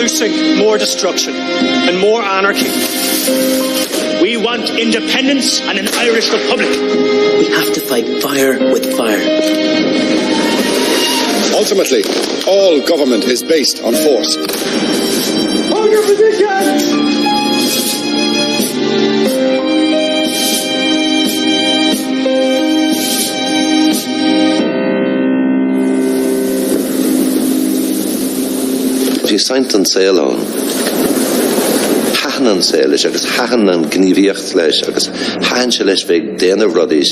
producing more destruction and more anarchy. We want independence and an Irish Republic. We have to fight fire with fire. Ultimately, all government is based on force. Hold your position! Bhí saint an saoil ann. Hahan an saoil leis agus hahan an gníomhaíocht leis agus hahan se leis bheith déanamh rudaí.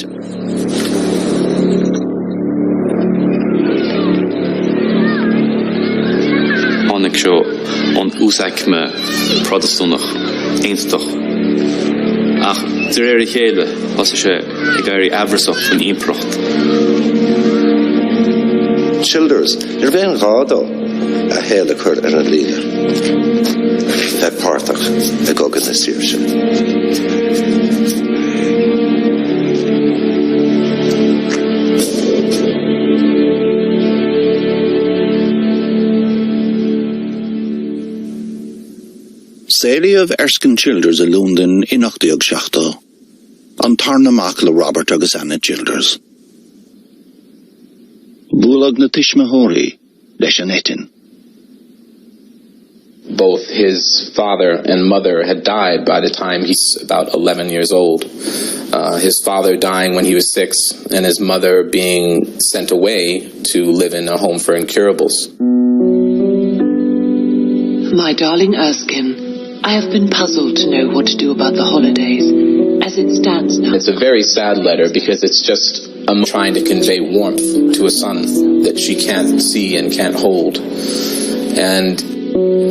Tháinig seo an úsáid me Protestantach éintach. Ach de réir chéile as sé I gairí abhrasach fan impracht. Childers, bhéan gádó a héile chuir an líne. Bheith pártach a gogan na saoirse. Saoilí of Erskine Childers a Lúndon in 1870. An tarnamach le Robert agus Anna Childers. Búlag na Tishmahori leis an etin. Both his father and mother had died by the time he's about 11 years old. His father dying when he was 6, and his mother being sent away to live in a home for incurables. My darling Erskine, I have been puzzled to know what to do about the holidays as it stands now. It's a very sad letter because it's just trying to convey warmth to a son that she can't see and can't hold. And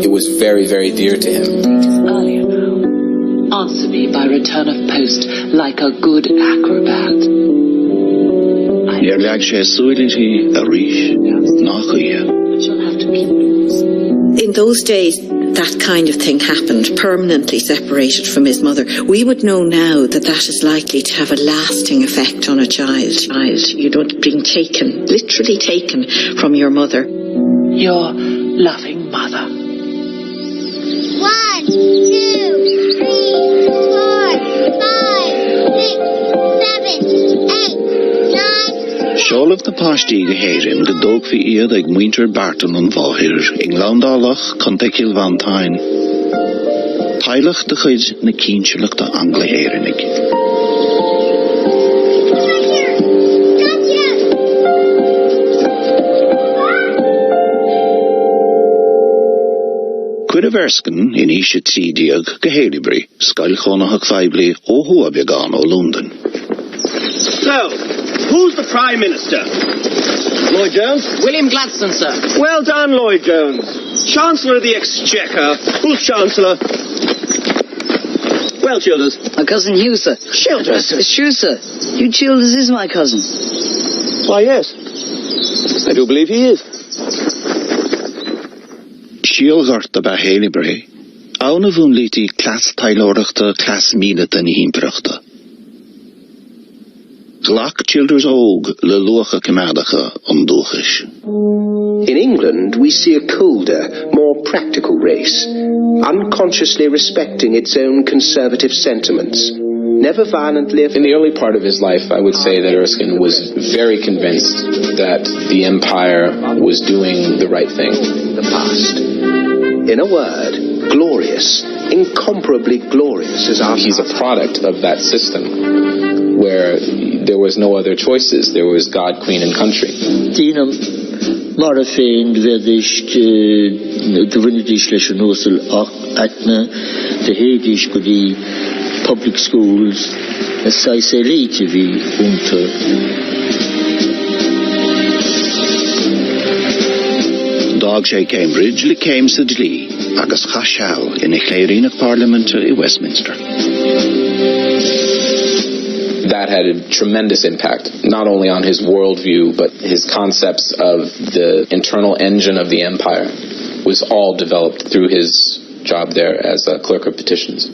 it was very, very dear to him. Earlier now, answer me by return of post like a good acrobat. Near sé suilití a ríis nach chuige. She'll have to keep. In those days, that kind of thing happened, permanently separated from his mother. We would know now that that is likely to have a lasting effect on a child. You don't being taken, literally taken from your mother. Your loving mother. 1, 2, 3, 4, 5, 6, 7, 8, 9. Seol of the pastí go héireann go dóg fi iad ag muintir Barton an bháthir in Glondalach Contaicil Van Tyne. Tailach de chuid na cínseach de Angla héireannig. Cuid of Erskine in Isha Tídiag go Haileybury, Scailchonach Feibli ó Huabegan ó London. So, who's the Prime Minister? Lloyd Jones? William Gladstone, sir. Well done, Lloyd Jones. Chancellor of the Exchequer. Who's Chancellor? Well, Childers. My cousin Hugh, sir. Childers? It's true, sir. Hugh Childers is my cousin. Why, yes. I do believe he is. Síolgart ba Haileybury, ána bhún lítí clas tailóireachta clas míleata na himpreachta. Glach Childers óg le luacha cemadacha an dúchais. In England, we see a colder, more practical race, unconsciously respecting its own conservative sentiments, never violently. In the early part of his life, I would say that Erskine was very convinced that the empire was doing the right thing. The past. In a word, glorious, incomparably glorious as our. He's a product of that system, where there was no other choices. There was God, Queen, and country. Dínam mar a féin bheadist de bhuinidís leis an nósal ach atna de héadís go dí public schools a sais elite bhí únta. Dag sé Cambridge le Céims a Dlí agus chaseal in a chléiríneach Parliament I Westminster. That had a tremendous impact, not only on his worldview, but his concepts of the internal engine of the empire was all developed through his job there as a clerk of petitions.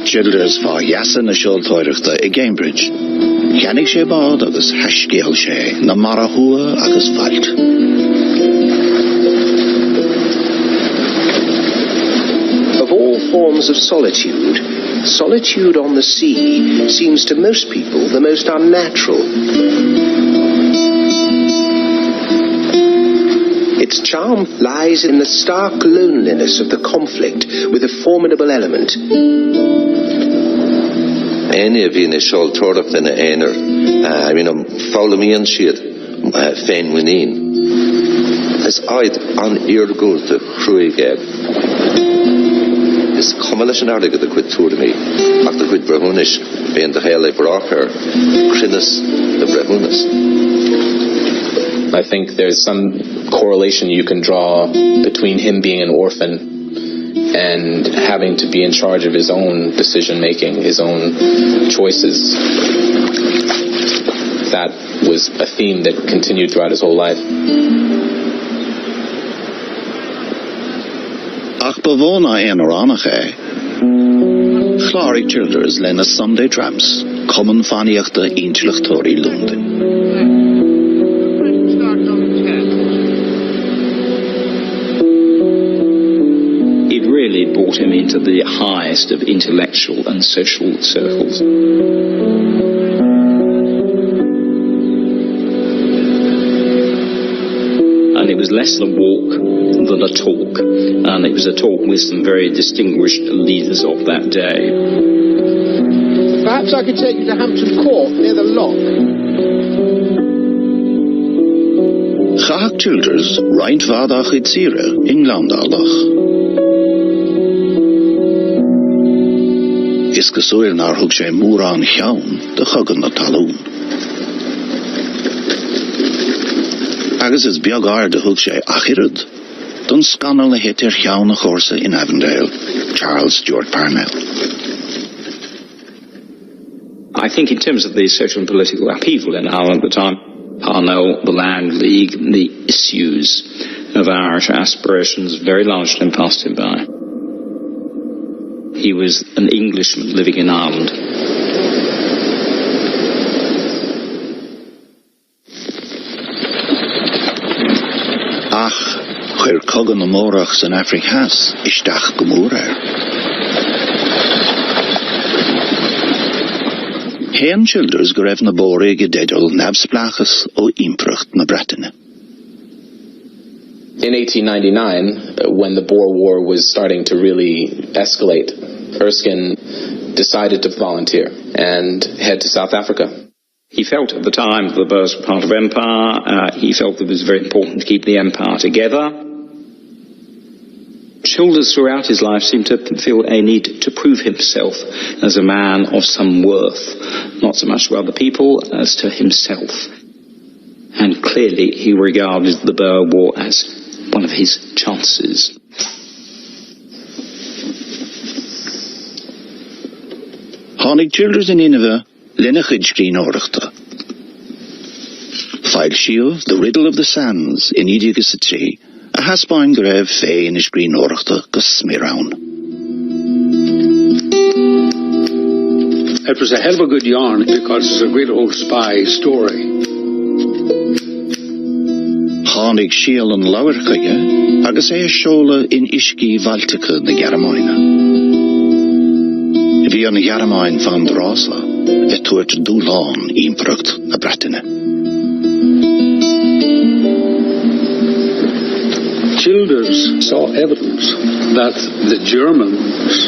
Childers fá yasa na sioltóireachta I Cambridge. Cheannig sé bád agus heiscéal sé na marachua agus failt. Of all forms of solitude, solitude on the sea seems to most people the most unnatural. Its charm lies in the stark loneliness of the conflict with a formidable element. Any of you in a shoal tore up in a einer, follow me and shit, fein wineen. As I'd on ear go to Cruigab. Is combination article the quid tour to me. After quid brahunish, being the hell I brought her, Crinus the brahunis. I think there's some correlation you can draw between him being an orphan and having to be in charge of his own decision making, his own choices. That was a theme that continued throughout his whole life. Ach bavona Anoranach Chlárig Childers lena Sunday tramps, common faniachta intellectori London. It really brought him into the highest of intellectual and social circles. And it was less a walk than a talk, and it was a talk with some very distinguished leaders of that day. Perhaps I could take you to Hampton Court, near the lock. Chach Childers, Reint Vadach Itzira, Englandalach. Is gesoil naar hug sé Moran Chaun, de Chuggan na Talún. Agus is beag de hug sé Achirad, don scannal na hetir Chaun na Chorsa in Avondale, Charles Stuart Parnell. I think in terms of the social and political upheaval in Ireland at the time, Parnell, the Land League, the issues of Irish aspirations very largely passed him by. He was an Englishman living in Ireland. Ach, chuir cogan na mórachs in Afrikas, isteach gomór Hen Childers go raibh na bóra gedédal nabsplachas ó impracht na Bretagne. In 1899, when the Boer War was starting to really escalate, Erskine decided to volunteer and head to South Africa. He felt at the time the Boers were part of empire. He felt it was very important to keep the empire together. Childers throughout his life seemed to feel a need to prove himself as a man of some worth, not so much to other people as to himself. And clearly he regarded the Boer War as one of his chances. Hánig Childers in Nineveh, Linnachid Screen Orachta. File Shield, The Riddle of the Sands, in Idigus a Tree, a hasbain grave fé in Screen Orachta, gus Smirown. It was a hell of a good yarn because it's a great old spy story. Hánig Shiel an Lawerkige, agus Shola in Ishki Valtica na Garamaina. Bhí an Garamain van Drasa, tuairt dúlán impracht na Bretagne. Childers saw evidence that the Germans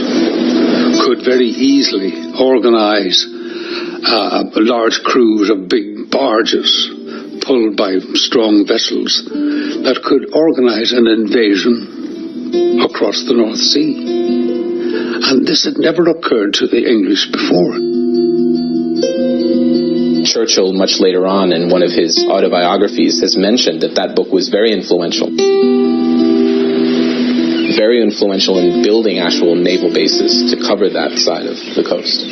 could very easily organize large crews of big barges pulled by strong vessels that could organize an invasion across the North Sea. And this had never occurred to the English before. Churchill, much later on in one of his autobiographies, has mentioned that that book was very influential. Very influential in building actual naval bases to cover that side of the coast.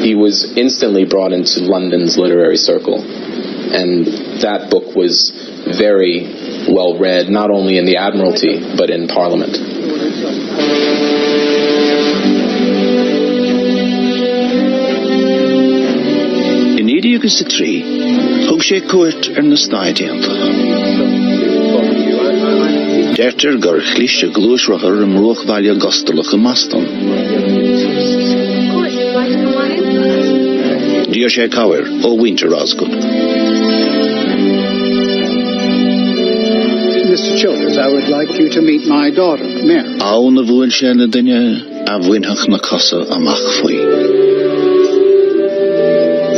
He was instantly brought into London's literary circle, and that book was very well read, not only in the Admiralty, but in Parliament. In 1983, thug sé cuairt ar na Stáidéanta. Deirtear gur chliste glúisrothair am ruachmhaile gostalach a Maston. Díor sé cabhair ó Winter Osgood. Mr. Childers, I would like you to meet my daughter, Mary. Aw na bhuail sé na duine a bhainteach na casa amach faoi.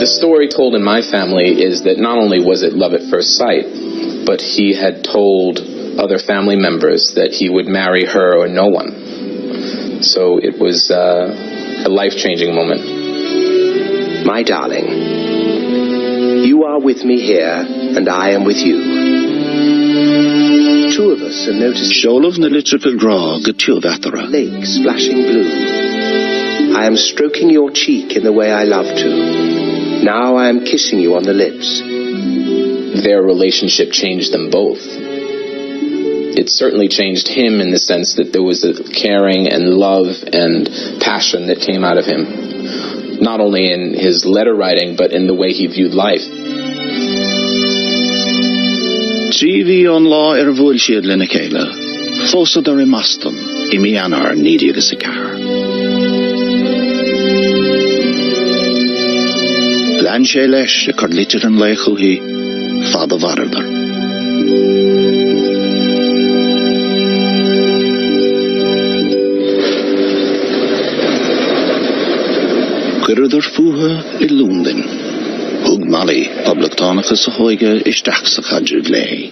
The story told in my family is that not only was it love at first sight, but he had told other family members that he would marry her or no one. So it was a life-changing moment. My darling, you are with me here, and I am with you. Two of us are noticing Seolah na litrica grá go tiúbheathara. lake splashing blue. I am stroking your cheek in the way I love to. Now I am kissing you on the lips. Their relationship changed them both. It certainly changed him in the sense that there was a caring and love and passion that came out of him, not only in his letter writing, but in the way he viewed life. Trí bhí an lá ar bhuail siad lena chéile, fósad ar I Maston, I mi anar nídi agus a car. Lean sé leis a chur litir an leichúthaí fad a bharadar. Cuireadar fuatha I Lúndin. Hug Mali, public tánachas a hoige isteach sa chadrúd lei.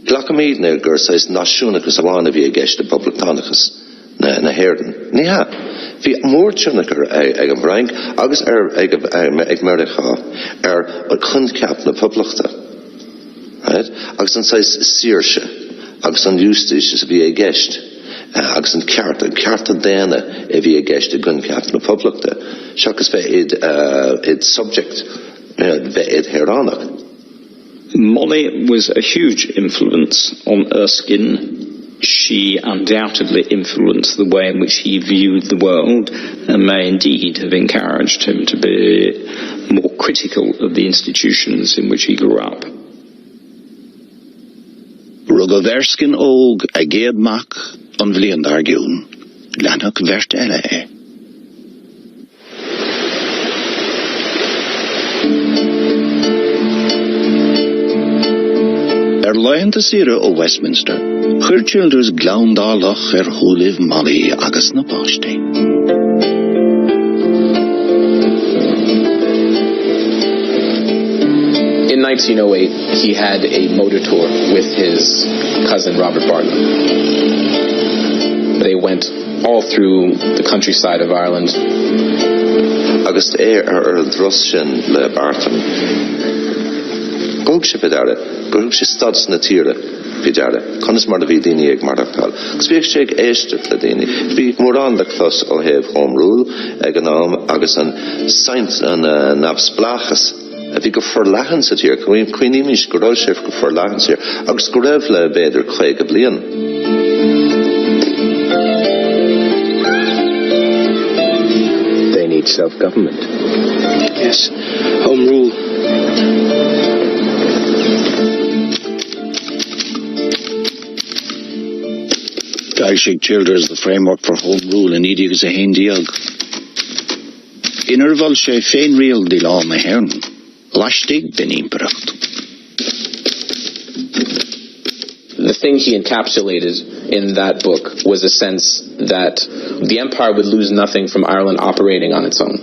Glachamíd na gur sais náisiúnachas a bhána bhí a gceist a public tánachas na Héireann. Ní Bhí mór túnachar ag an bhraing agus ag Mericha ar chun ceap na poblachta. Agus an sais síirse, agus an ústais bhí a gceist. Agus an cearta déana a bhí a gceist a gun ceap na poblachta. Seachas bheith id subject bheith id Héireannach. Molly was a huge influence on Erskine. She undoubtedly influenced the way in which he viewed the world and may indeed have encouraged him to be more critical of the institutions in which he grew up. Rugad Erskine óg a géad mac an bhliain d'argiún, leanach bheirt eile Laethanta Sira ó Westminster, chuir Childers glán-dálach thuailh Molly agus na páiste. In 1908, he had a motor tour with his cousin Robert Barton. They went all through the countryside of Ireland. Agus dros sin le Barton. Gúg sé bidare, gúg sé stads na tíre bidare. Conas mar a bhí daoine ag marachtal. Gus bhíoh sé ag éisteach le daoine. Bhí mórán le clos ó héamh Home Rule ag an am agus an saint an nabsplachas. A bhí go forlachan sa tír, cuinímis go raibh sé go forlachan sa tír, agus go raibh le beidir chuig a blian. They need self-government. Yes, Home Rule. Gaeltaigh Childers the framework for Home Rule in iad agus a haon diaag. Inar bhfuil sé féin rial di lá na Héireann, laistigh den imparacht. The thing he encapsulated in that book was a sense that the empire would lose nothing from Ireland operating on its own.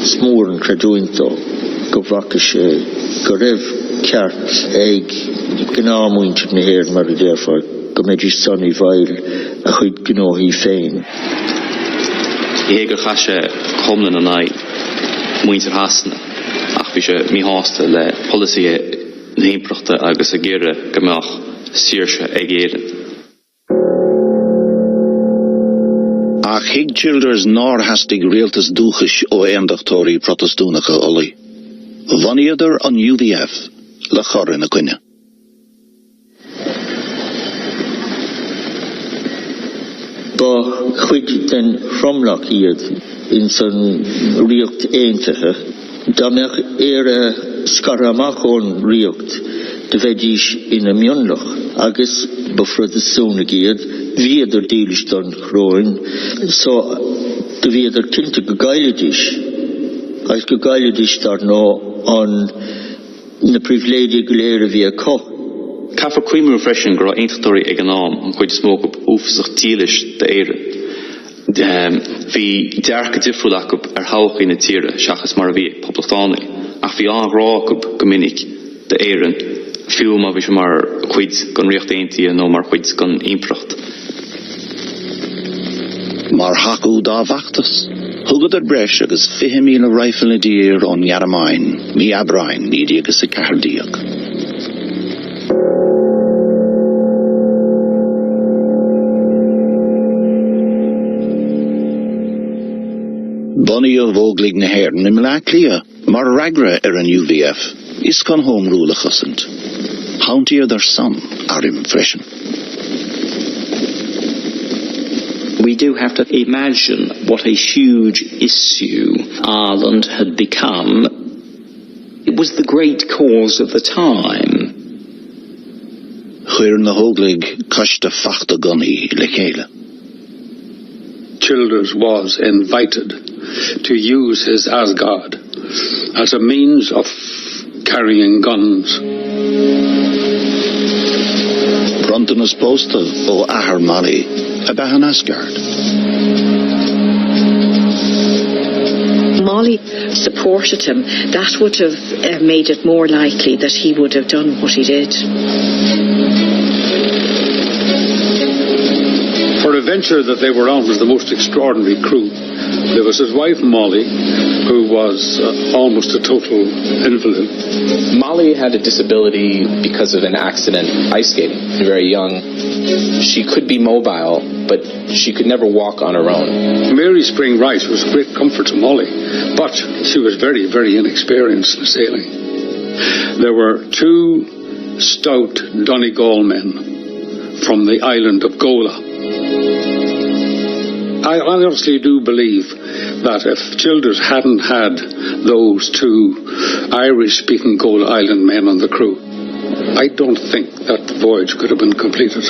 Smór an creadúintó go bhraca sé go raibh ceart ag gnámhainte na Héireann mar a déarfar go méidir sonnaí bhail a chuid gnóthaí féin. Hégur chaise comlan an ai muintir hasna ach bhí sé mí hásta le policy na imprachta agus a géire gomach síirse ag éireann. Ach hiag Childers nár hastig rialtas dúchas ó éandachtóirí protestúnacha olí. Vaniadar an UVF, le chor in a quine. Ba chuid den fromlach iad in san riocht eentache, damach scaramach on riocht de vedis in a mionlach, agus befrud de sonig iad, vieder deelish dan groen, so de vieder kinte gegailedish, als gegailedish daar no an na privilege gelere via koch. Cafa cuimú freisin gur eintaltóirí ag an am an chuid smóg op úfasach tílis de éire. Bhí dearcha difriúlach op háchaí na tíre seachas mar a bhí poblachtánaí, ach bhí anhrách op gomininic de éireann fiúm a bhí mar chuid gan riocht aontaí nó mar chuid gan impracht. Mar hacu dá bhachtas, thugad breis agus 50,000 rifle dír ón Yaramain, mi Abrain, mídi agus a Cahardíach. Bonnie of Voglig na Herden in Malaklia, mar ragra an UVF, is kan home rule chussend. Hauntier their son, Arim Freshen. We do have to imagine what a huge issue Ireland had become. It was the great cause of the time. Chwyr na Hoglig kashta fachta gunny lekele. Childers was invited to use his Asgard as a means of carrying guns. Brontonus posta o Ahar Mali, abahan Asgard. Molly supported him. That would have made it more likely that he would have done what he did. For a venture that they were on was the most extraordinary crew. There was his wife Molly, who was almost a total invalid. Molly had a disability because of an accident ice skating, very young. She could be mobile, but she could never walk on her own. Mary Spring Rice was a great comfort to Molly, but she was very, very inexperienced in sailing. There were two stout Donegal men from the island of Gola. I honestly do believe that if Childers hadn't had those two Irish-speaking Gola Island men on the crew, I don't think that voyage could have been completed.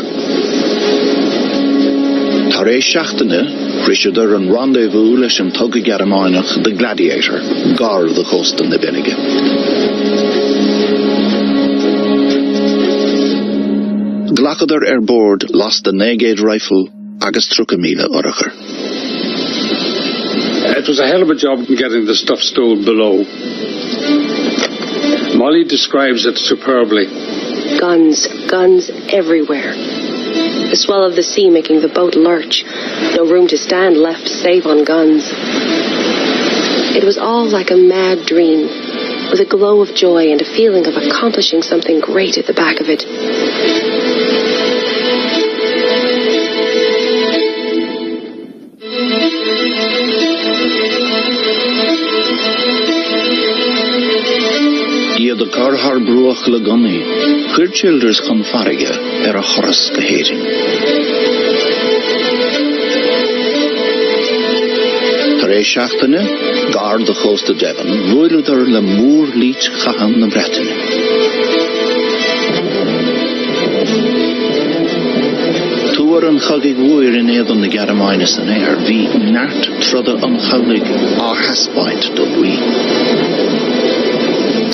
Tare Shachtene, Richarder and rendezvous leis an tug Garamanach, the Gladiator, gar the coast in the Bennigan. Glachadar board lost the Negade rifle, agus Trucamila Oracher. It was a hell of a job getting the stuff stowed below. Molly describes it superbly. Guns, guns everywhere. The swell of the sea making the boat lurch. No room to stand left save on guns. It was all like a mad dream, with a glow of joy and a feeling of accomplishing something great at the back of it. The car har bruach le gunny, Chwyr Childers con farige a choras gehérin. Tare Shachtene, gar de choste Devon, woiluder le moor liet chahan na Bretine. Toer an chagig woir in Edon de Garaminus an air, vi nart trodde an chagig a haspaint dun we.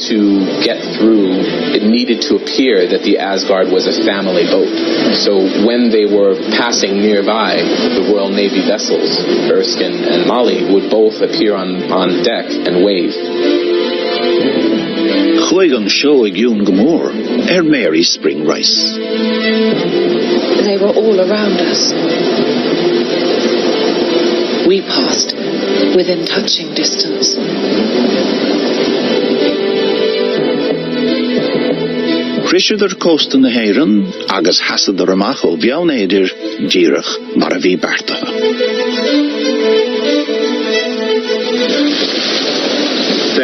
To get through, it needed to appear that the Asgard was a family boat. So when they were passing nearby, the Royal Navy vessels, Erskine and Molly, would both appear on deck and wave. Chuig show ag Jún Gomor, Mary Spring Rice. They were all around us. We passed within touching distance. Richarder coast in the Heron, agus hasad Ramacho, Viauneder, Dierach, Maravi Barta.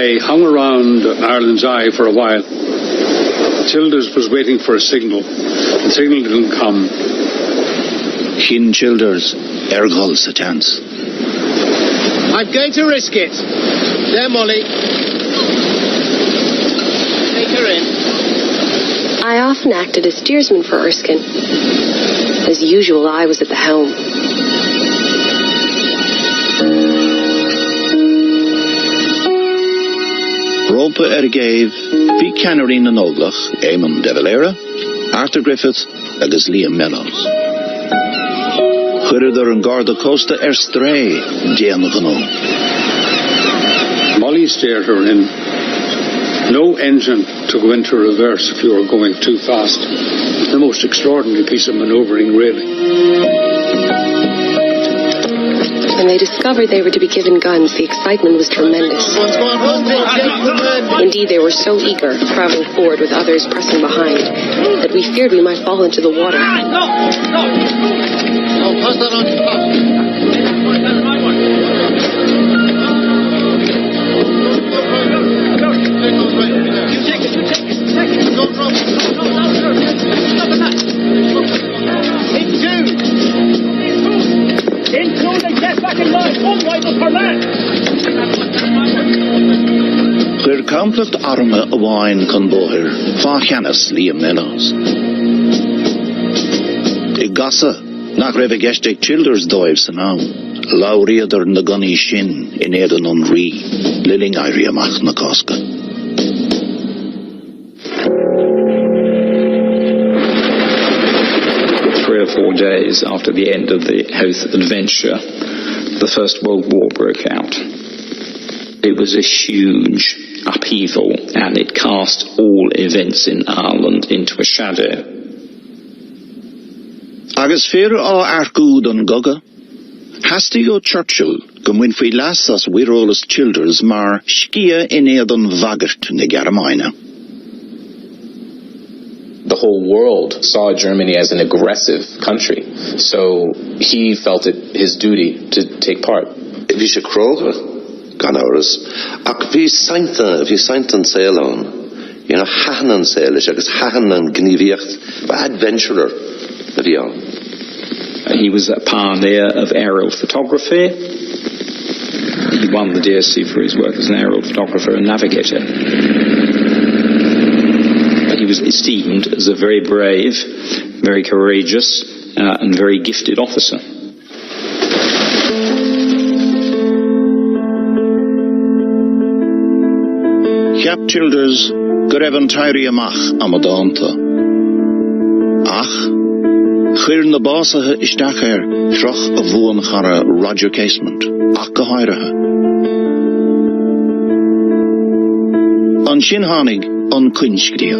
delay hung around Ireland's eye for a while. Childers was waiting for a signal. The signal didn't come. Chin Childers, Ergol's a chance. I'm going to risk it. There, Molly. Take her in. I often acted as steersman for Erskine. As usual, I was at the helm. Ropa Ergave, Bhí Canarine an Oglach, Eamon de Valera, Arthur Griffith, agus Liam Mellows. Churidir an Garda Costa Stray, Diana Gano. Molly steered her in. No engine to go into reverse if you were going too fast. The most extraordinary piece of manoeuvring, really. When they discovered they were to be given guns, the excitement was tremendous. Indeed, they were so eager, traveling forward with others pressing behind, that we feared we might fall into the water. Pass that on to Pop. You take it. Don't drop it. No, sir. Stop at that. Into they get back in line. One rifle per man. Chuir conflict arma a wine con bohir, Fachanas Liam Mellows. I gasa, nach raibh gestig Childers doibs an am, Lauriadar na gunny shin in Eden on Ree, Lilling Iria Mach na Cosca. 3 or 4 days after the end of the Howth adventure, the First World War broke out. It was a huge upheaval, and it cast all events in Ireland into a shadow. Agus fear a arcúd an goga, Hasti o Churchill, gymwyn fwy las as wirolus Childers mar skia in Eden vagart na Germaina. The whole world saw Germany as an aggressive country, so he felt it his duty to take part. If you should crow gan hours, ac fi saint an sailon, you know, hahan an sailish, agus hahan an gniviacht, adventurer of yon. He was a pioneer of aerial photography. He won the DSC for his work as an aerial photographer and navigator. He was esteemed as a very brave, very courageous, and very gifted officer. Cap Childers Greven Tyri amach amadanta. Ach, chir na basahe istacher troch a vuan chara Roger Casement, ach gehairahe. An Shinhanig an Kunskriel.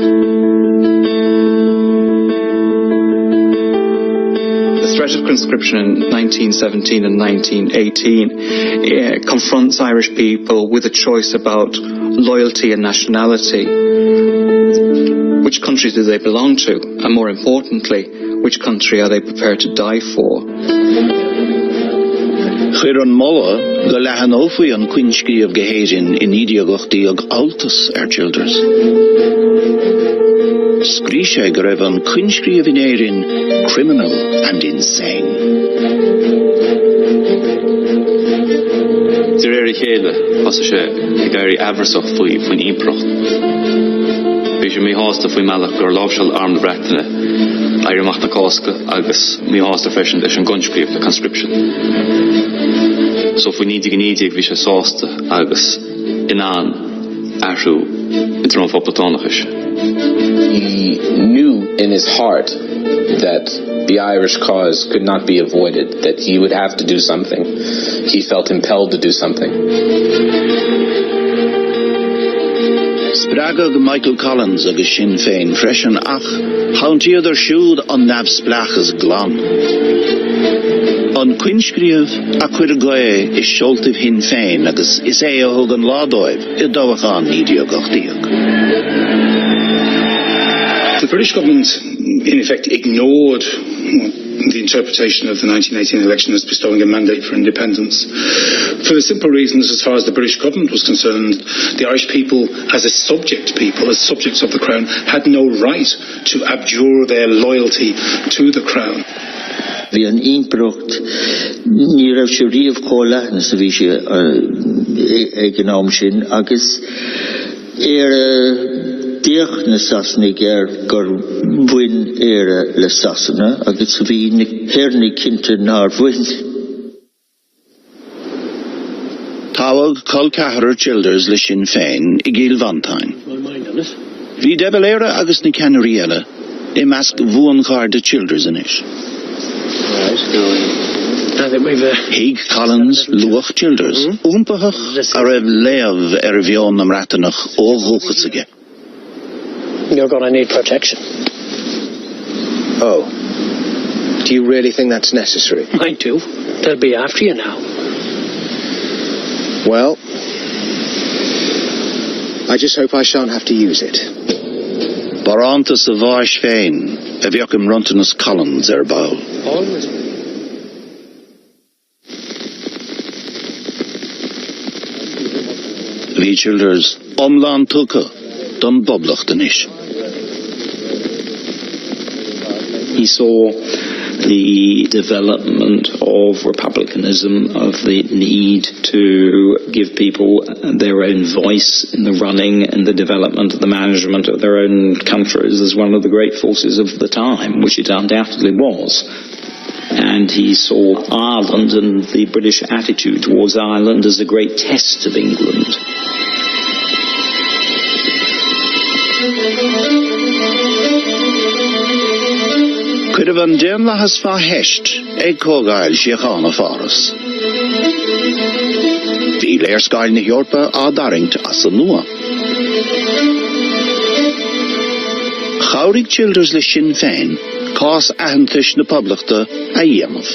The threat of conscription in 1917 and 1918 confronts Irish people with a choice about loyalty and nationality. Which country do they belong to? And more importantly, which country are they prepared to die for? Chir an molla go lehan ofi an Kunskri of Geherin in Idiagochti ag altus Childers. Scrisha grev an Kunskri of Inerin criminal and insane. Zireri Hele, as je gary aversach fwy improcht. Wees je mee haast of we malach door lofshal armed brechtene, Aire macht na Cosca, agus mee haast fashion is een gunsplee of the conscription. So if we need we should sauce agus inan arshu it's run for platonish. He knew in his heart that the Irish cause could not be avoided, that he would have to do something. He felt impelled to do something. Spragog Michael Collins agus Sinn Féin freshen ach, hauntier der shoed an navsplachas glan. An Kunskrief a Quirgoe is Scholtiv Hin Féin agus is a hogan ladoiv, I dawachan Idiagochtiag. The British government, in effect, ignored the interpretation of the 1918 election as bestowing a mandate for independence. For the simple reasons, as far as the British government was concerned, the Irish people, as a subject people, as subjects of the Crown, had no right to abjure their loyalty to the Crown. Vi an inbrucht ní raibh sé riamh cóla sa bhí sé ag an am sin agus díoch na Sasannig gur bhain le Sasanna agus bhí héirnig cinnte nar bhain. Tábhaigh col cahar Childers le Sinn Féin I Gíl Vantain. Bhí debal agus na ceannarí eile I measc bhuan chár de Childers inis. Hig Collins, Luach Childers, Oompachach a raibh léamh bheon am ratanach ó dhúchasige. You're going to need protection. Oh. Do you really think that's necessary? I do. They'll be after you now. Well, I just hope I shan't have to use it. Baranta sa bháis féin, a bheoch im runtanas Collins ball. Always. Bhí Childers omlán tucha don boblach danish. He saw the development of republicanism, of the need to give people their own voice in the running and the development and the management of their own countries as one of the great forces of the time, which it undoubtedly was. And he saw Ireland and the British attitude towards Ireland as a great test of England. Could have undone lahas fa hesht, ag cógáil siachán a faras. Bhí léirscail na Heorpa á daringt as a nua. Chaurig Childers le Sinn Féin, cás ahantais na poblachta a dhéanamh.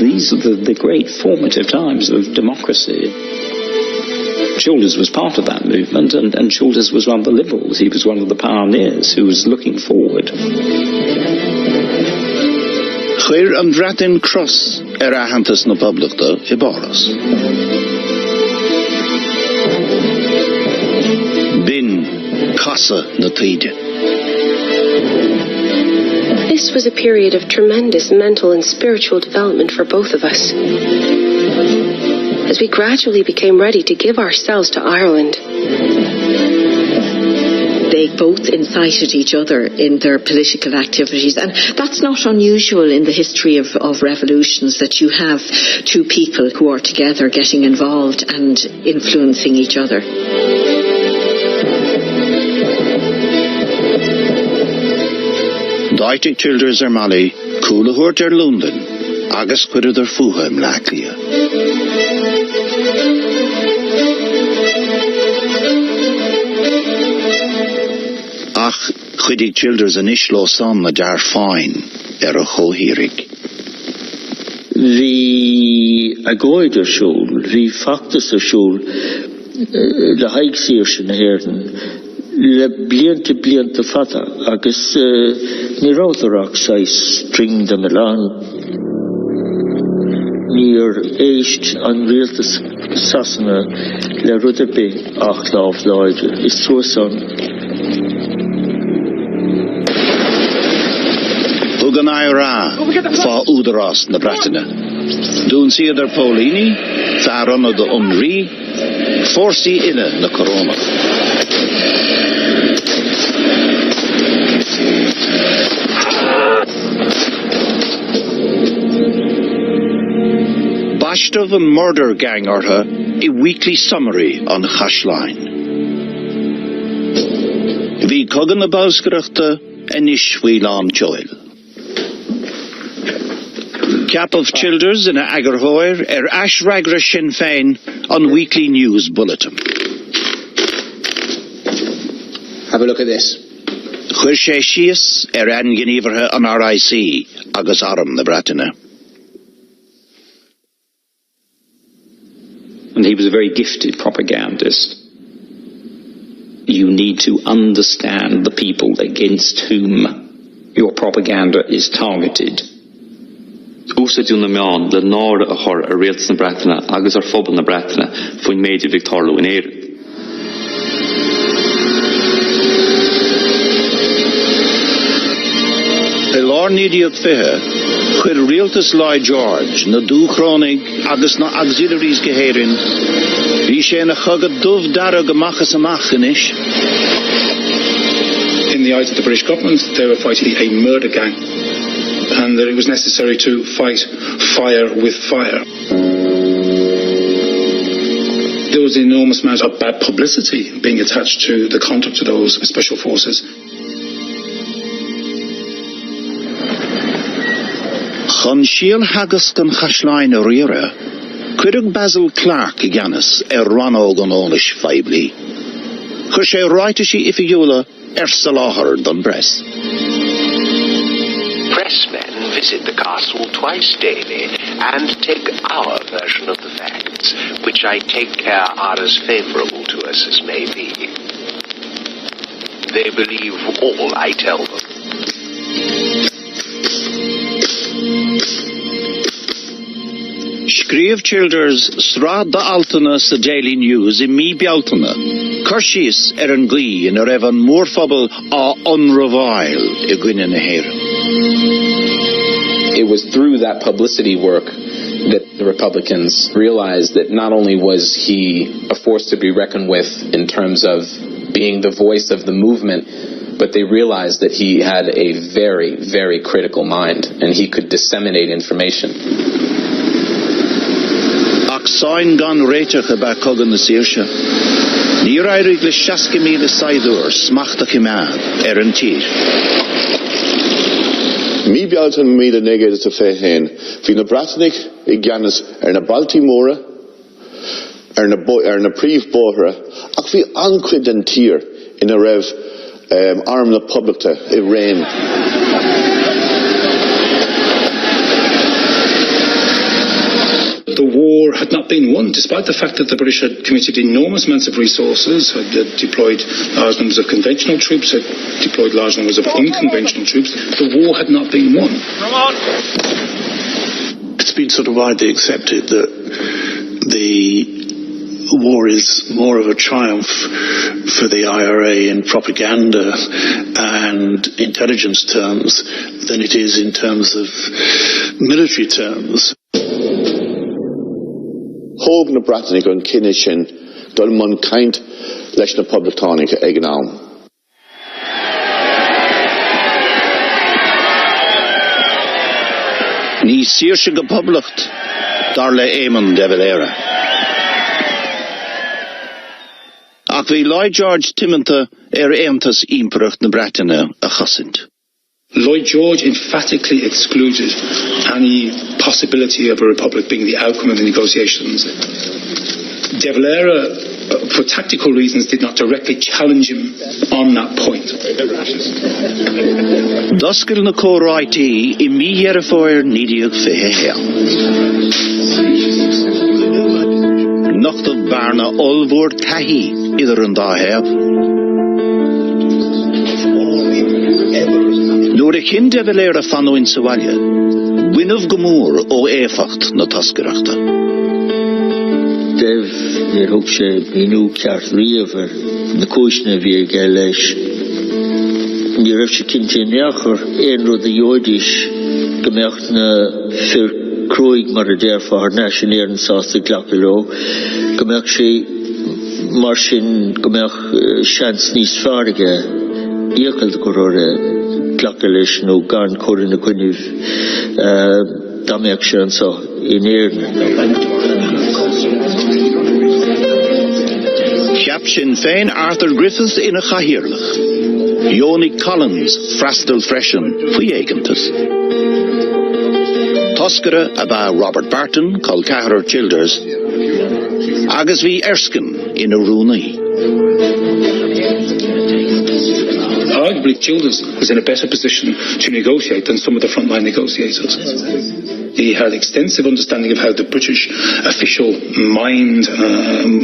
These are the great formative times of democracy. Childers was part of that movement, and Childers was one of the liberals. He was one of the pioneers who was looking forward. Chuir an bhreatain cross ahantas na poblachta I Boras. Bin casa na tíide. This was a period of tremendous mental and spiritual development for both of us. As we gradually became ready to give ourselves to Ireland. They both incited each other in their political activities, and that's not unusual in the history of revolutions, that you have two people who are together getting involved and influencing each other. Dáitig Childers Mali, coola hort London, agus cuidir fuha im Laclia. Ach, chuidig Childers an islo san na dar fáin a chóhírig. Bhí agóid siúl, bhí factus siúl, le haig sír sin na Héireann, le blianta fata, agus ní rátarach sa string de Milan. Níor éist an rialtas Sasanna le rudabe ach láv láide, is tuasan. Ugan Ira, fa údarás na Bretagne. Dún siad Paulini, fa runna de Unri, forsi ille na Corona. Bashtov and murder gang ortha, a weekly summary on Chashline. Vi cogan na Bausgerechte en Ishwilan Joel. Cap of Childers in a Agarhoir Ash Ragra Sinn Féin on Weekly News Bulletin. Have a look at this. Chuir sé síos anginiverhe an RIC agus aram na Bretagne. And he was a very gifted propagandist. You need to understand the people against whom your propaganda is targeted. Úsa dúna meán le nára a chur a réaltas na Breataine agus ar phobal na Breataine faoin méidir Victorló in éireann. Lár nídiad fithe, chuir rialtas Lloyd George na dúchrónig agus na auxiliaries gehéirin, bhí sé na chugad dubh dara gomachas amach inis. In the eyes of the British government, they were fighting a murder gang, and that it was necessary to fight fire with fire. There was an enormous amount of bad publicity being attached to the conduct of those special forces. Chun síl hagas gan chaslein a riara, cuireadh Basil Clark I gceannas Ranóg an Ónis feibli. Chur sé ráitise ifigiúla sa láthar don Bress. Pressmen visit the castle twice daily and take our version of the facts, which I take care are as favourable to us as may be. They believe all I tell them. Scríomh Childers sráid da Altana sa Daily News I mí bealtana. Cursís an glí in a raibh an mórphobal á unreváil I gcuine na héireann. It was through that publicity work that the Republicans realized that not only was he a force to be reckoned with in terms of being the voice of the movement, but they realized that he had a very, very critical mind and he could disseminate information. Sáin gan réiteach a bheith cogan na Saoirse. Ní raibh le 60,000 saidúr smachtach I meán an tír. Mí bealtan míle negéad a fé héin, hí na Breatainic I gceannas na Baltimóra, na príomhbóithre, ach bhí ancuid an tír ina raibh arm na poblachta I réim. The war had not been won, despite the fact that the British had committed enormous amounts of resources, had deployed large numbers of conventional troops, had deployed large numbers of unconventional troops. The war had not been won. It's been sort of widely accepted that the war is more of a triumph for the IRA in propaganda and intelligence terms than it is in terms of military terms. Hóg na Breatainic an cinne sin dul man caint leis na Poblatánacha ag an am. Ní Saoirse go poblacht dar le Éamon de Valera. Ach bhí Lloyd George Timothy Aontas ímpaireacht na Breataine a chosint. Lloyd George emphatically excluded any possibility of a republic being the outcome of the negotiations. De Valera, for tactical reasons, did not directly challenge him on that point. Doscail na córáití I mí dhearafáir nídiaag fithe héal. Nochtad barna olmhór taithí idir an dá heb. Nuair a chin de Valera fanúin sa bhaile, winmh go mór ó éfacht na tascairachta. Dev hug sé inú ceart riamhar na cóisna bhí ag leis. Ní raibh sé cinnte neachar rud a dheordais go mbeadh na fir cróig mar a déirfar naisinéir an sásta ghlacadó, go mbeadh sé mar sin go mbeadh seans níos fearige íocail go raibh glacadais nó gan chorin na cuinniú dameach sé an sa in éirne. Ceap sin féin Arthur Griffith ina chahirirlach. Iónnig Collins freastal freisin faoi éigeantas. Toscara a bheith Robert Barton call Cahar Childers agus bhí Erskine ina rúnaí. Arguably, Childers was in a better position to negotiate than some of the frontline negotiators. He had extensive understanding of how the British official mind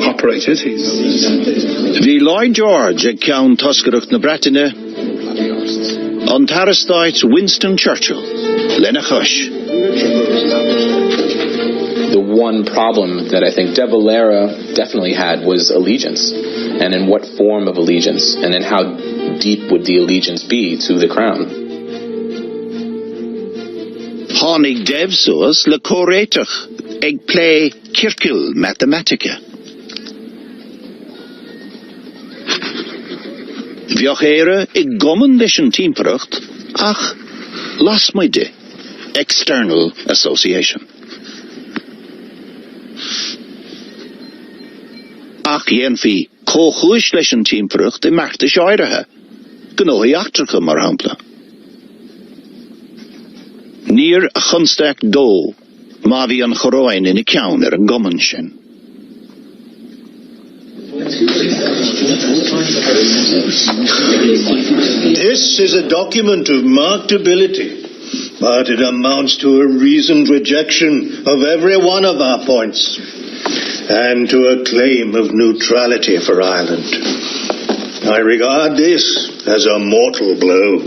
operated. Bhí Lloyd George ag ceann toscairach na Breataine An Tarastait Winston Churchill, Lena Hush. The one problem that I think De Valera definitely had was allegiance, and in what form of allegiance, and in how deep would the allegiance be to the crown. Hánig devsos le choréitach ag play Kirkil Mathematica. Bheadh éire ag gomman leis an timpeacht ach lasmuide External Association. Ach dhéan fi cóchúis leis an timpeacht I meachta seirithe, gnóthaí achtarcha mar hampla. Níor a chunsteach dó má bhí an choráin ina ceann an gomman sin. This is a document of marked ability, but it amounts to a reasoned rejection of every one of our points, and to a claim of neutrality for Ireland. I regard this as a mortal blow.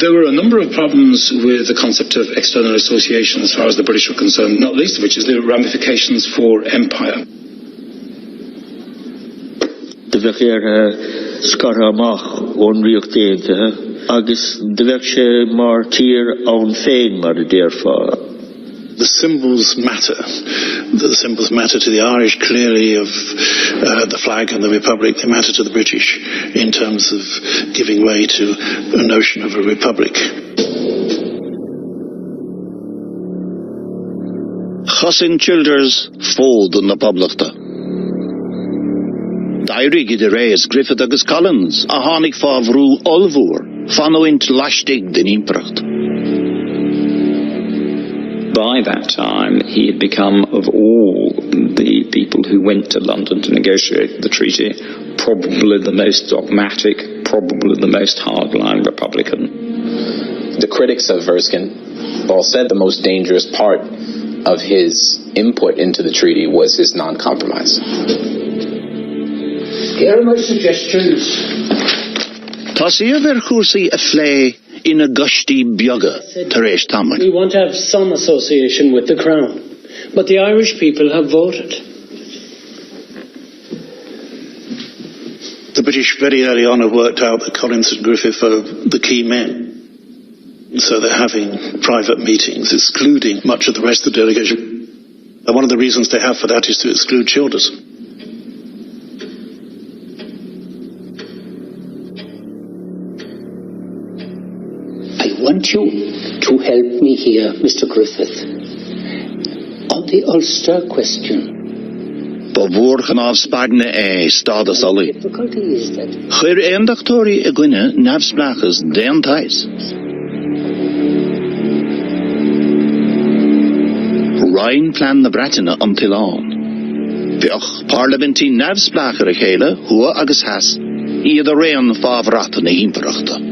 There were a number of problems with the concept of external association as far as the British were concerned, not least of which is the ramifications for empire. De bheith scara amach ón riocht déanta, agus de bheith sé mar tír ann féin mar a déirfá. The symbols matter. The symbols matter to the Irish clearly of the flag and the Republic. They matter to the British in terms of giving way to a notion of a republic. Chosin Childers fód an na poblachta. Dairigi de Reyes Griffith agus Collins a hánig fávrú olvúr fanúint lastig den impracht. By that time, he had become, of all the people who went to London to negotiate the treaty, probably the most dogmatic, probably the most hardline Republican. The critics of Erskine all said the most dangerous part of his input into the treaty was his non-compromise. Here are my suggestions. Tasí a ver chúrsaí a phlé in a gushti bioga taréis tamid. We want to have some association with the Crown, but the Irish people have voted. The British very early on have worked out that Collins and Griffith are the key men. So they're having private meetings, excluding much of the rest of the delegation. And one of the reasons they have for that is to exclude Childers. I want you to help me here, Mr. Griffith. On the Ulster question. Bavúr gan afspagne stadas ali. Difficulty is that Chir eindachtóri a gwine nafsblachas den thais. Ryan plan na Bretina until on. Bioch parliamenti nafsblacher a chéile hua agus has iad a réan favrata na imperachta.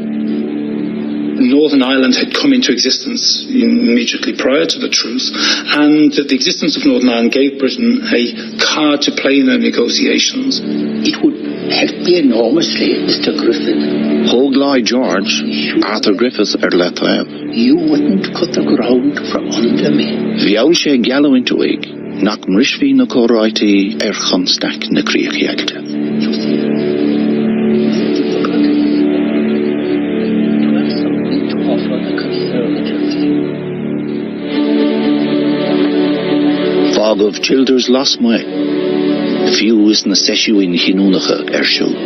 Northern Ireland had come into existence immediately prior to the truce, and that the existence of Northern Ireland gave Britain a card to play in their negotiations. It would help me enormously, Mr. Griffith. Hoglai George, Arthur Griffith lethaim. You wouldn't cut the ground from under me. Viaw sé gallo into week, nak mrishvi na koraiti chonstak na kriachiagta. Fog of Childers lost my few is na seshu in hinúnacha shoot.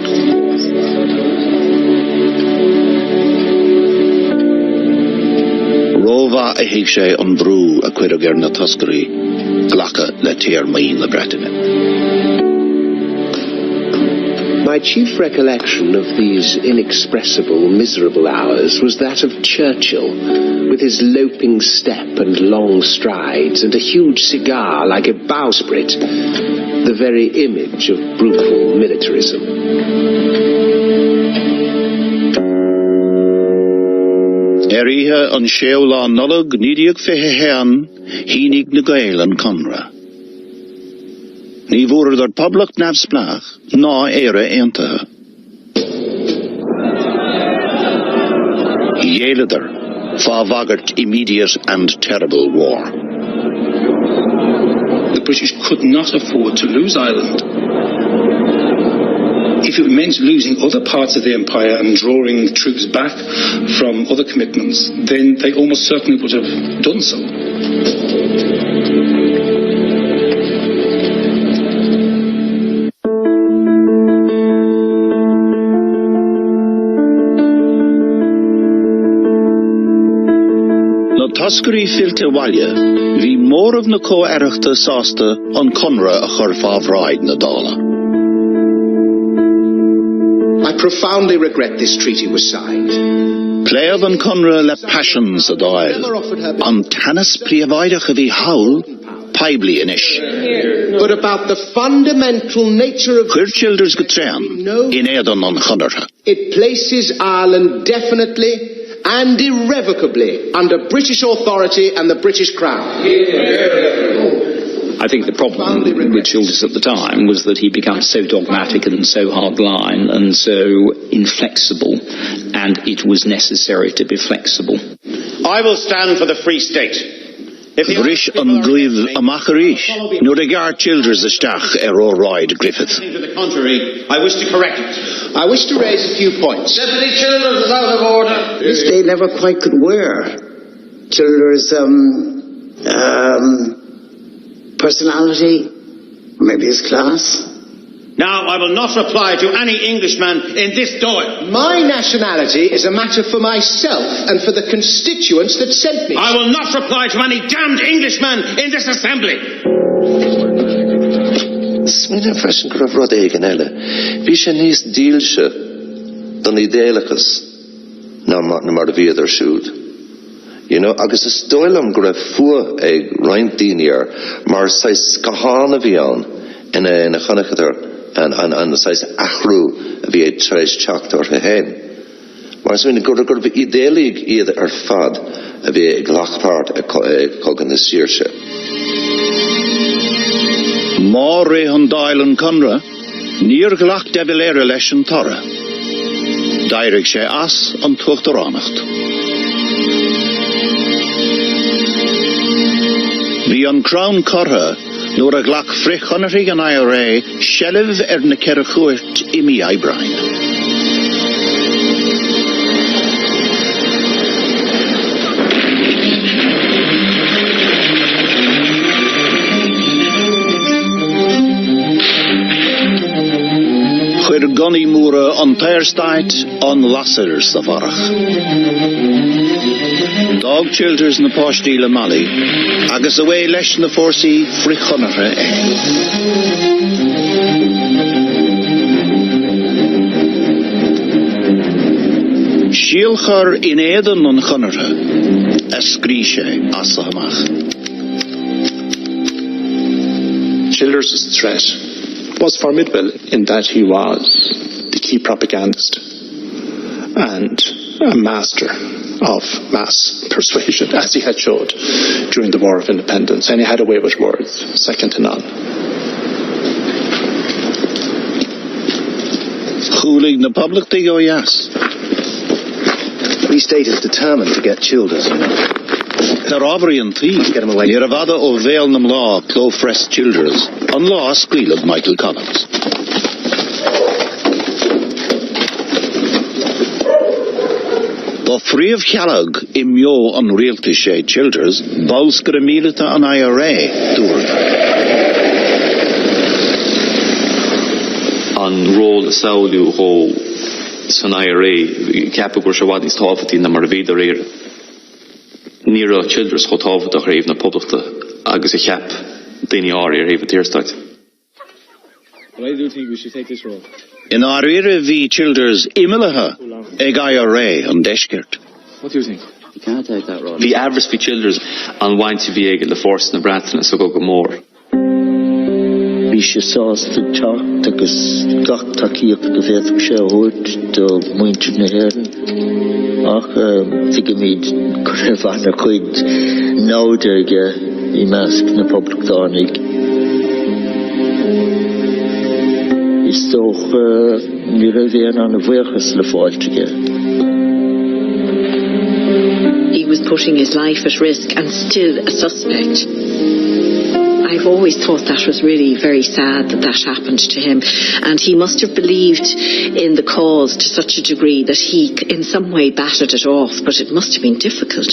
Rova a hig sé an brú a cuiregar na Tuscary glacha le tír maín le Bretina. My chief recollection of these inexpressible, miserable hours was that of Churchill, with his loping step and long strides and a huge cigar like a bowsprit, the very image of brutal militarism. Eriha an Sheola Nullag Nidiak Fehehan, Hinig Nagail and Conra. Ní bhór ar public nafsplach ná éire éantathe. Yeleder, Favagart immediate and terrible war. The British could not afford to lose Ireland. If it meant losing other parts of the empire and drawing troops back from other commitments, then they almost certainly would have done so. Toscary filte walje, vi more of na co erachta sásta on Conra a churfáv ride na dala. I profoundly regret this treaty was signed. Pleiad on Conra le passions a dail, on tanis priavaidach a vi haul, paibli inish. But about the fundamental nature of Chur childers getrean, in Edon on Conra. It places Ireland definitely and irrevocably under British authority and the British Crown. I think the problem with Childers at the time was that he became so dogmatic and so hardline and so inflexible, and it was necessary to be flexible. I will stand for the Free State. Grish an glyv a macharish, no regard Childers a stach ride Griffith. To the contrary, I wish to correct it. I wish to raise a few points. Deputy Childers is out of order. They never quite could wear Childers' personality, maybe his class. Now, I will not reply to any Englishman in this door. My nationality is a matter for myself and for the constituents that sent me. I will not reply to any damned Englishman in this assembly. Smith impression could have rud egin elle. Visha nis dealshe dan idealachas na mar the viader shoot. You know, agus is stoilum gref fu eg reintinier mar sais kahana vian in a chanachater and sais achru vi a treis chaktor hen. Maar so in the good of idealig either fad a vi a glachpart a cogan the searshe. More on Dylan Conra, near glach devilere leshen torre. Direct she as on tuchteranacht. Vi on Crown Corra, nor a glach frichonerig an IRA, shelliv ne kerchuert imi Ibrahim. Gunny Moore on Thursday on Lassers the Varach. Dog childers na Poshdila Mali, agus away lesh na Forsey Frichonere. Shielchar in Eden on Chonere, Escrishe Asamach. Childers' threat was formidable in that he was the key propagandist and a master of mass persuasion, as he had showed during the War of Independence, and he had a way with words, second to none. Chooling the public they go, yes. Free State is determined to get Childers. They're robbery and thief. Get him away. Yeravada o Veilnam law, Clofrest Childers. On law, squeal of Michael Collins. But free of Challag, imyo on realty shade Childers, Bolsker Milita on IRA, Durg. On roll the Saulu ho san IRA, Capigur Shawadis Tofati na Marvida Rear. Nero Childers got over the grave na public agus a chap Dini Ari even tearstart. Why do you think we should take this role? In our era v Childers Imilaha, eg IRA on Deshkert. What do you think? You can't take that role. The average v Childers on wine to be egg the force na Bratton so go more. Bhí sás de teach agus gach takeíoch go bhéadh sé út do muintir na hhéireann. Ach fiige míid go raibh anna chuid náide aige I measc na public dánaigh. Is tóch ní raibh éan anna bhuachas le fáilte aige. He was putting his life at risk and still a suspect. I've always thought that was really very sad that happened to him, and he must have believed in the cause to such a degree that he in some way batted it off, but it must have been difficult.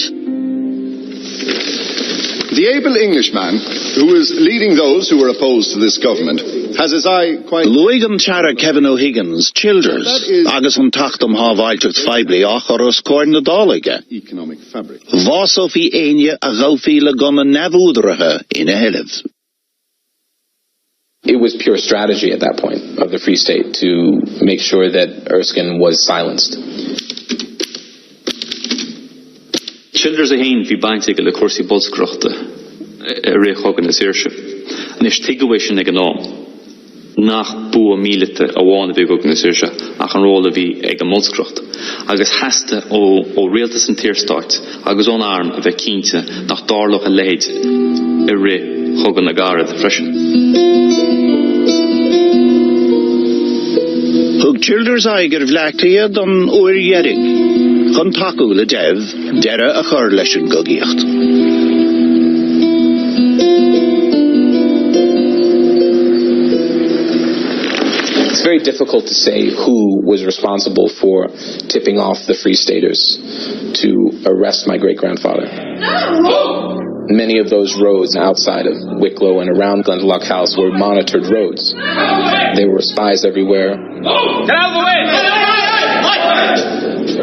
The able Englishman, who is leading those who are opposed to this government, has his eye quite... Luigan Tara Kevin O'Higgins, Childers, agus an tachtum ha vailtucht feibli ach oros corn na dálige. Economic fabric. Vos of he enya a gaufile gonna nevúdrahe in a heliv. It was pure strategy at that point of the Free State to make sure that Erskine was silenced. Childers a hain fi baintig le cursi bolscrochta rechogan is irshe. Nish tigawation ag an nach bua milite a wana vi gogan is irshe ach an rola vi ag a bolscrocht. Agus hasta o realtas an tearstart agus on arm a ve kinte nach darloch a leid re chogan agara the freshen. Hug Childers aiger vlaktia don oer jerig. Chun tacu le dev, dera a chur leis an gogíocht. It's very difficult to say who was responsible for tipping off the Free Staters to arrest my great-grandfather. Many of those roads outside of Wicklow and around Glendalough House were monitored roads. There were spies everywhere. Get out of the way!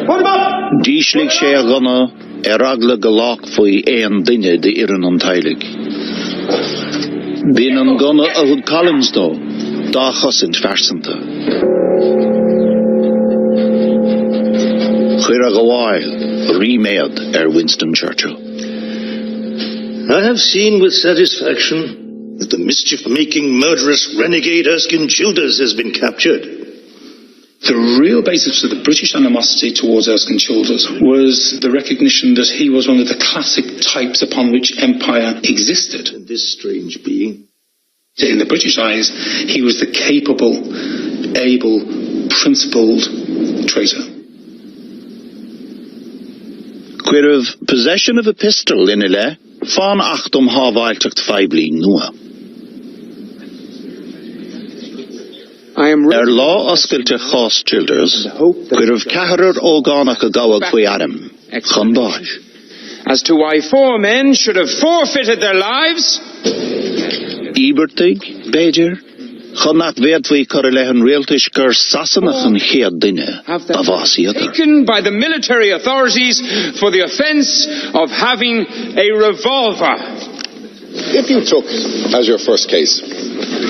Put him up! Díslig sé a gana ragla galach foi éan dinne de iran an teilig. Bín an gana a hud Collins no, da chosint versanta. Chir a gawail, reméad Winston Churchill. I have seen with satisfaction that the mischief-making, murderous renegade Erskine Childers has been captured. The real basis of the British animosity towards Erskine Childers was the recognition that he was one of the classic types upon which empire existed. And this strange being. In the British eyes, he was the capable, able, principled traitor. Queer of possession of a pistol in ile, fan achtum ha vailtucht feibli nua. Law oscailte chás Childers, queer of caharer ógánach a gawa cui adam, chundaj. As to why 4 men should have forfeited their lives? Ibertig, Beijer, chunach vedwi correlehan realtish gur sasanach an chiad dinne, bavasi other. Taken by the military authorities for the offence of having a revolver. If you took, as your first case,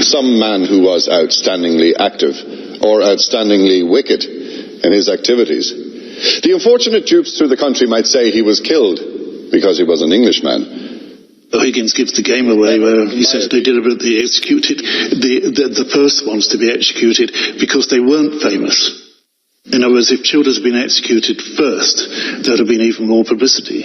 some man who was outstandingly active or outstandingly wicked in his activities, the unfortunate dupes through the country might say he was killed because he was an Englishman. O'Higgins gives the game away where he says they deliberately executed the first ones to be executed because they weren't famous. In other words, if Childers had been executed first, there would have been even more publicity.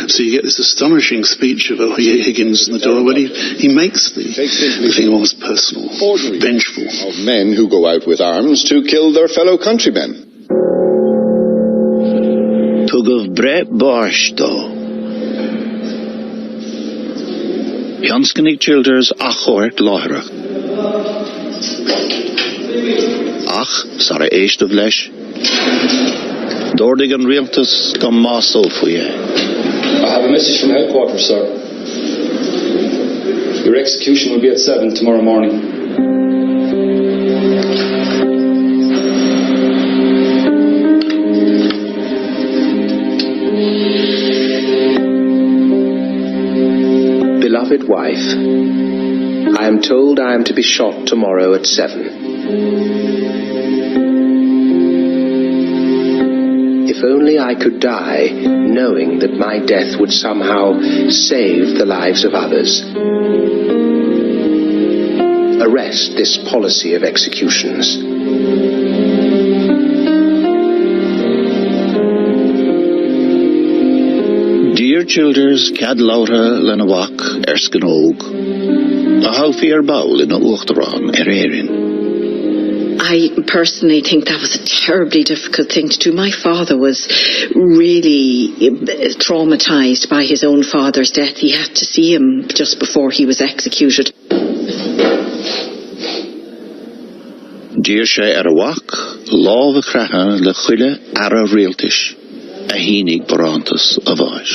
So you get this astonishing speech of O'Higgins in the door when he makes the thing almost personal, vengeful. Of men who go out with arms to kill their fellow countrymen. Tug of bre barsto. Janskenig Childers achort láhrach. Ach, sara eist of leis. Dordig an realtas gom maso for you. I have a message from headquarters, sir. Your execution will be at 7 tomorrow morning. Beloved wife, I am told I am to be shot tomorrow at 7. If only I could die knowing that my death would somehow save the lives of others. Arrest this policy of executions. Dear Childers, cad Laura lenawak Erskine Og, a how fear bowl in a uchtaran erin. I personally think that was a terribly difficult thing to do. My father was really traumatised by his own father's death. He had to see him just before he was executed. Dír sé ar a wach, lámh a cratha le chuile ar a réaltais, a hínig barantas a bhais.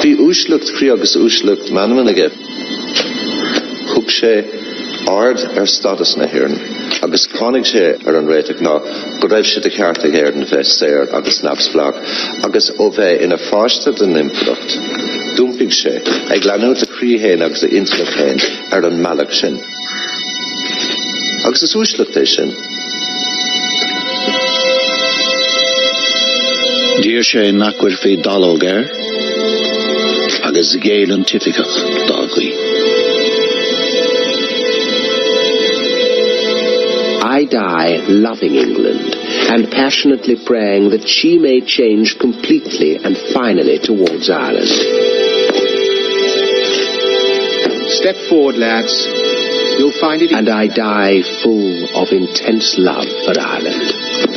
Bhí úslucht chrí agus úslucht manman aige. Thug sé ard stadas na hhéireann, agus cánig sé an réiteach ná go raibh sé de cheart a hhéireann bheith séir agus napsblag, agus ó bheith ina fáiste den improcht. Dúmpig sé ag leanúirt a chríhéin agus a intlach héin an mealach sin. Agus is úslucht é sin. Dír sé nachhuir fé dalógar, agus géilean tificach dágaí. I die loving England and passionately praying that she may change completely and finally towards Ireland. Step forward, lads. You'll find it... And I die full of intense love for Ireland.